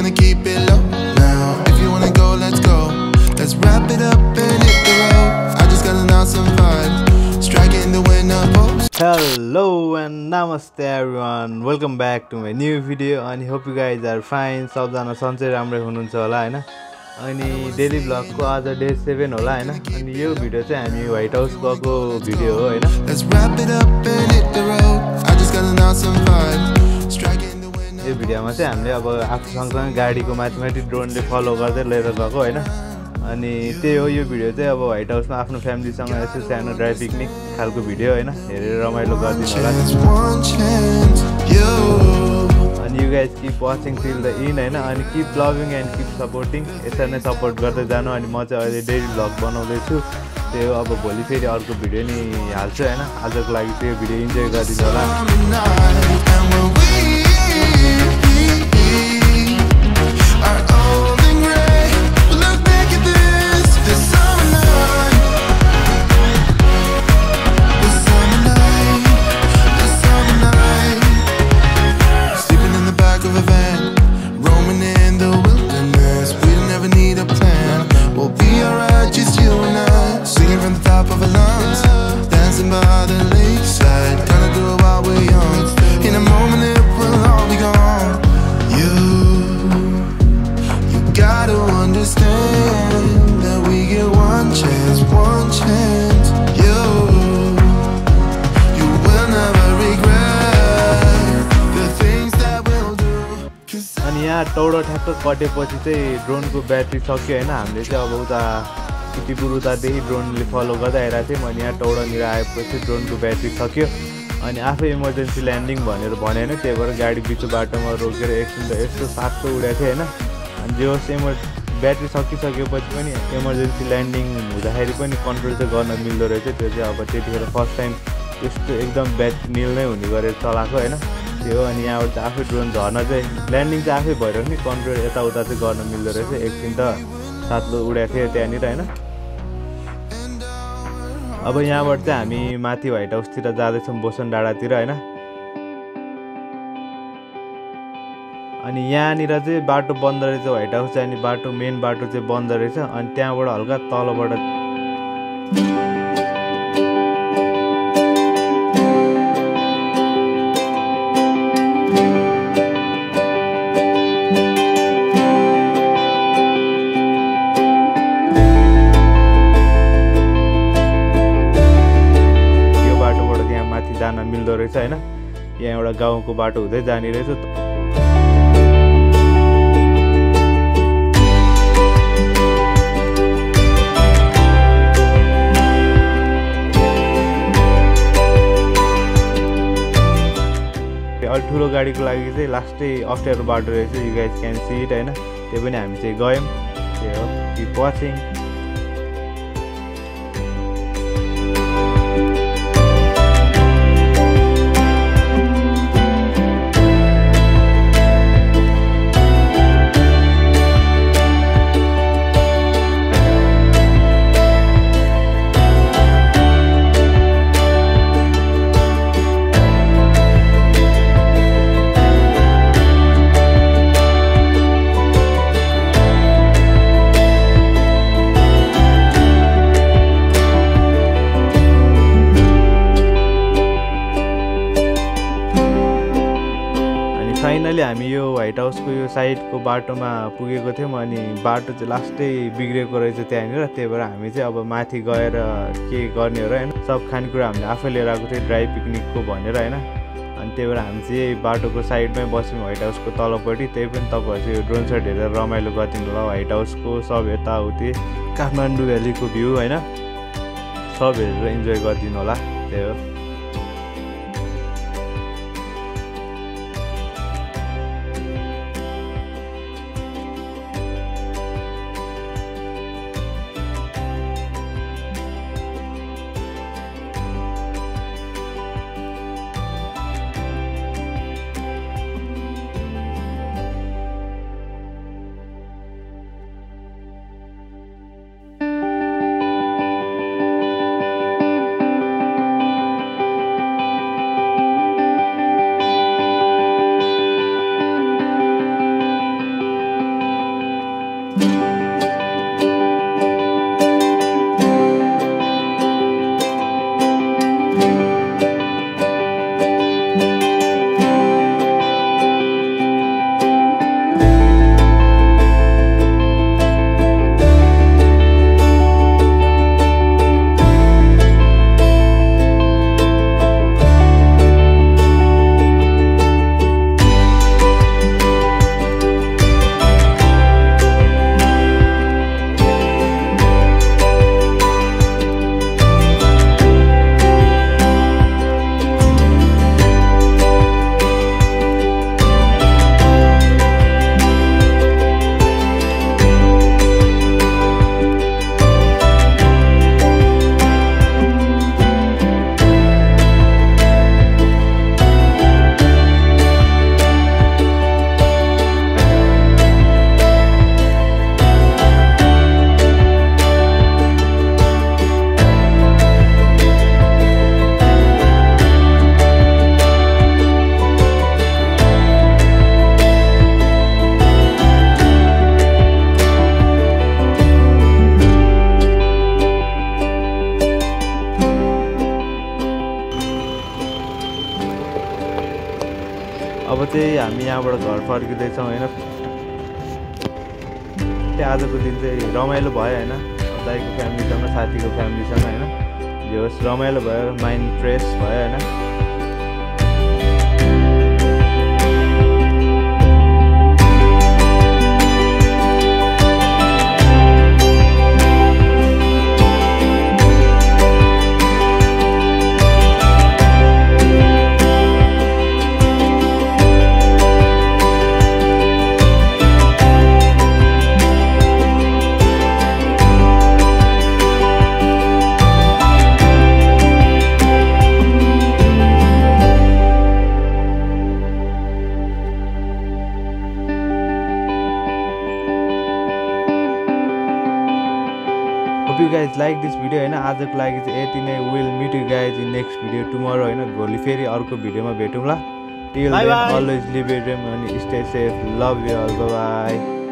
gonna keep it low now. If you wanna go, let's go. Let's wrap it up and hit the road. I just gotta know some vibes, striking the winner post. Hello and namaste everyone. Welcome back to my new video. And hope you guys are fine. सबजना सन्चै राम्रै हुनुहुन्छ होला हैन. अनि daily vlog को आज day 7 होला हैन. अनि यो भिडियो चाहिँ हामी व्हाइट हाउस गएको भिडियो हो हैन. Let's wrap it up and hit the road. I just gotta know some vibes, striking the winner. यो भिडियोमा चाहिँ हामीले अब आफ्नो सँगसँगै गाडीको माथि ड्रोनले फलो गर्दै लिएर गएको हैन. अनि त्यही हो यो भिडियो चाहिँ अब व्हाइट हाउसमा आफ्नो फ्यामिलीसँग यसो सानो ड्राई पिकनिक खालको भिडियो हैन. हेरेर रमाइलो गरिदिनु होला. And you guys keep watching till the end हैन. अनि keep loving and keep supporting. यसरी नै सपोर्ट गर्दै जानु. अनि म चाहिँ अहिले डेली भ्लग बनाउँदै छु. त्यही हो, अब भोलि फेरि अर्को भिडियो नि हाल्छु हैन. आजको लागि चाहिँ यो भिडियो इन्जोय गरिदिनु होला. टौडो ठ्याक्क कटेपछि चाहिँ ड्रोनको ब्याट्री सक्यो हैन. हामीले चाहिँ अब उता किटिपुर उतादेखि ड्रोनले फलो गर्दै आइरहेको थियौँ. अनि यहाँ टौडोनिर आएपछि ड्रोनको ब्याट्री सक्यो. अनि आफै इमर्जेन्सी ल्यान्डिङ भनेर भने हैन. त्यही भएर गाडी बिचो बाटोमा रोकेर एकछिन त यस्तो सातो उडेको थियो हैन. अनि जे होस् ब्याट्री सकिसकेपछि पनि इमर्जेन्सी ल्यान्डिङ हुँदाखेरि पनि कन्ट्रोल चाहिँ गर्न मिल्दो रहेछ. त्यो चाहिँ अब त्यतिखेर फर्स्ट टाइम यस्तो एकदम ब्याट्री निल नै हुने गरेर चलाएको हैन. त्यो अनि यहाँबाट चाहिँ आफै ड्रोन झर्न चाहिँ ल्यान्डिङ चाहिँ आफै भइरहेको नि कन्ट्रोल यताउता चाहिँ गर्न मिल्दो रहेछ. एकछिन त सातो उडेको थियो त्यहाँनिर हैन. अब यहाँबाट चाहिँ हामी माथि व्हाइट हाउसतिर जाँदैछौँ, बोसन डाँडातिर हैन. अनि यहाँनिर चाहिँ बाटो बन्द रहेछ व्हाइट हाउस चाहिँ. अनि बाटो मेन बाटो चाहिँ बन्द रहेछ. अनि त्यहाँबाट हल्का तलबाट जान मिल्दो रहेछ हैन. यहाँ एउटा गाउँको बाटो हुँदै जाने रहेछ. अलि ठुलो गाडीको लागि चाहिँ लास्टै अप्ठ्यारो बाटो रहेछ. You guys can see it हैन. त्यो पनि हामी चाहिँ गयौँ. त्यही हो, किप वाचिङ. फाइनली हामी यो व्हाइट हाउसको यो साइडको बाटोमा पुगेको थियौँ. अनि बाटो चाहिँ लास्टै बिग्रेको रहेछ त्यहाँनिर. त्यही भएर हामी चाहिँ अब माथि गएर के गर्ने हो र हैन. सब खानेकुरा हामीले आफै लिएर आएको थियौँ ड्राई पिकनिकको भनेर हैन. अनि त्यही भएर हामी चाहिँ बाटोको साइडमै बस्यौँ व्हाइट हाउसको तलपट्टि. त्यही पनि तपाईँहरू चाहिँ यो ड्रोन सट हेरेर रमाइलो गरिदिनु होला. व्हाइट हाउसको सब यताउति काठमाडौँ भ्यालीको भ्यू हैन सब हेरेर इन्जोय गरिदिनु होला. त्यही हो. चाहिँ हामी यहाँबाट घर फर्किँदैछौँ होइन। आजको दिन चाहिँ रमाइलो भयो होइन, दाइको फ्यामिलीसँग साथीको फ्यामिलीसँग होइन। जे होस् रमाइलो भयो, माइन्ड फ्रेस भयो होइन। Hope you guys like this video होइन। आजको लागि चाहिँ यति नै। Will meet you guys in next video tomorrow होइन। भोलि फेरि अर्को भिडियोमा भेटौँला। Till then always live your dream अनि stay safe. Love you all, bye by.